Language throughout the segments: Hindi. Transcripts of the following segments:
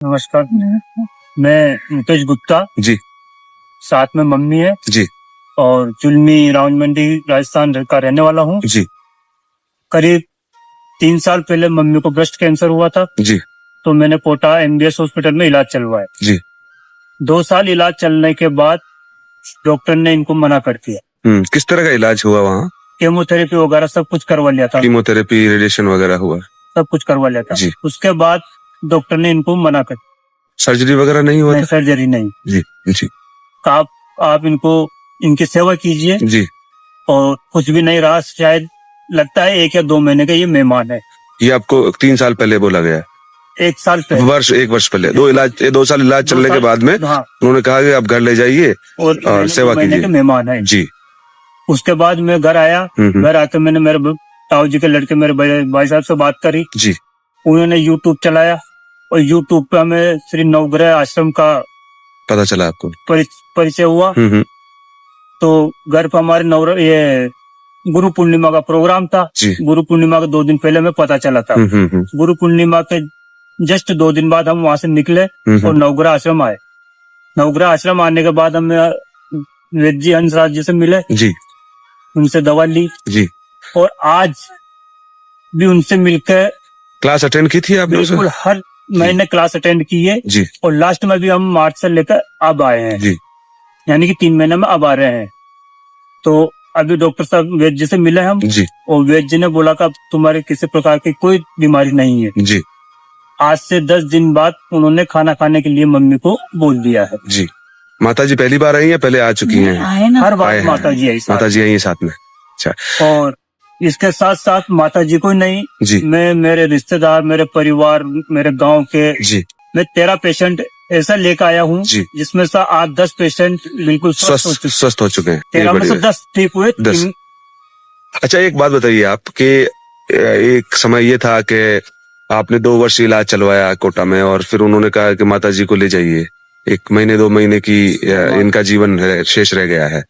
नमस्कार, मैं मुकेश गुप्ता जी। साथ में मम्मी है जी। और जुलमी राउंड मंडी राजस्थान का रहने वाला हूँ। जी। करीब 3 साल पहले मम्मी को ब्रेस्ट कैंसर हुआ था। जी। तो मैंने कोटा MBS हॉस्पिटल में इलाज चलवाया। जी। 2 साल इलाज चलने के बाद डॉक्टर ने इनको मना कर दिया। किस तरह का इलाज हुआ वहाँ? केमोथेरेपी वगैरह सब कुछ करवा लिया था। कीमोथेरेपी, रेडिएशन वगैरह हुआ? सब कुछ करवा लिया था। जी। उसके बाद डॉक्टर ने इनको मना कर, सर्जरी वगैरह नहीं हुआ था? सर्जरी नहीं। जी। जी। आप इनको इनकी सेवा कीजिए। जी। और कुछ भी नहीं रहा, शायद लगता है 1 या 2 महीने का ये मेहमान है। ये आपको 3 साल पहले बोला गया? 1 साल पहले। एक वर्ष पहले। 2 साल इलाज चलने के बाद में उन्होंने कहा कि आप घर ले जाइए और सेवा कीजिए। मेहमान है जी। उसके बाद मैं घर आया। घर आकर मैंने मेरे ताऊ जी के लड़के मेरे भाई साहब से बात करी जी। उन्होंने यूट्यूब चलाया और यूट्यूब पे हमें श्री नवग्रह आश्रम का पता चला, आपको परिचय हुआ। तो घर पर हमारे ये गुरु पूर्णिमा का प्रोग्राम था। गुरु पूर्णिमा के 2 दिन पहले हमें पता चला था। गुरु पूर्णिमा के जस्ट 2 दिन बाद हम वहां से निकले और नवग्रह आश्रम आए। नवग्रह आश्रम आने के बाद हमें वेद जी हंसराज जी से मिले जी। उनसे दवा ली जी। और आज भी उनसे मिलकर क्लास अटेंड की थी आपने? बिल्कुल हर महीने क्लास अटेंड की है जी। और लास्ट में भी हम मार्च से लेकर अब आए हैं जी। यानी कि 3 महीने में अब आ रहे हैं। तो अभी डॉक्टर साहब वैद्य जी से मिले हम जी। और वैद्य जी ने बोला कि अब तुम्हारे किसी प्रकार की कोई बीमारी नहीं है जी। आज से 10 दिन बाद उन्होंने खाना खाने के लिए मम्मी को बोल दिया है जी। माता जी पहली बार आई है, पहले आ चुकी हैं? हर बार माता जी आई साथ में। अच्छा। और इसके साथ साथ माता जी को नहीं जी, मैं मेरे रिश्तेदार, मेरे परिवार, मेरे गांव के जी, मैं 13 पेशेंट ऐसा लेकर आया हूँ जिसमें से 8-10 पेशेंट बिल्कुल स्वस्थ हो चुके हैं। 13 में से 10 ठीक हुए। 10। अच्छा, एक बात बताइए आप कि एक समय ये था कि आपने 2 वर्ष इलाज चलवाया कोटा में और फिर उन्होंने कहा कि माता जी को ले जाइए, 1 महीने 2 महीने की इनका जीवन शेष रह गया है।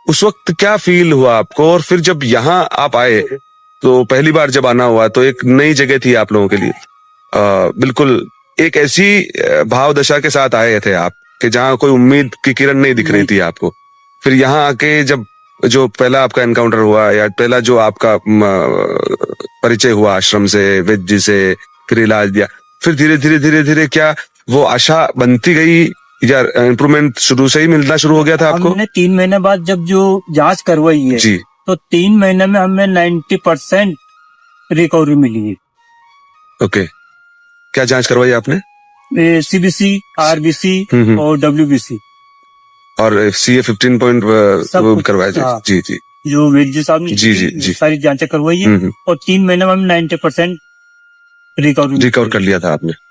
उस वक्त क्या फील हुआ आपको? और फिर जब यहाँ आप आए तो पहली बार जब आना हुआ तो एक नई जगह थी आप लोगों के लिए। बिल्कुल एक ऐसी भाव दशा के साथ आए थे आप कि जहाँ कोई उम्मीद की किरण नहीं दिख रही थी आपको। फिर यहाँ आके जब जो पहला आपका एनकाउंटर हुआ या पहला जो आपका परिचय हुआ आश्रम से, वैद्य जी से, फिर इलाज दिया, फिर धीरे धीरे क्या वो आशा बनती गई या इम्प्रूवमेंट शुरू से ही मिलना शुरू हो गया था आपको? हमने 3 महीने बाद जब जो जांच करवाई है जी, तो 3 महीने में हमें 90% रिकवरी मिली है। ओके। क्या जांच करवाई आपने? CBC, RBC और WBC और CA 15 करवाया जी। जी। जो वैद्य जी साहब ने जी सारी जांचें करवाई है और 3 महीने में हम 90% रिकवर कर लिया था आपने।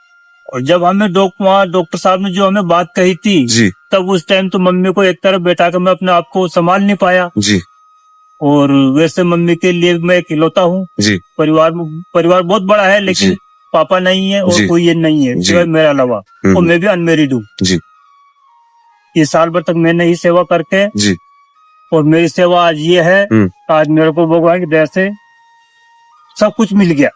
और जब हमें डॉक्टर साहब ने जो हमें बात कही थी जी, तब उस टाइम तो मम्मी को एक तरफ बैठा कर मैं अपने आप को संभाल नहीं पाया जी। और वैसे मम्मी के लिए मैं इकलौता हूँ जी। परिवार बहुत बड़ा है लेकिन पापा नहीं है और कोई ये नहीं है सिवाय मेरे अलावा, और मैं भी अनमेरिड हूँ जी। ये साल भर तक मैंने ही सेवा करके जी, और मेरी सेवा आज ये है, आज मेरे को भगवान की दया से सब कुछ मिल गया।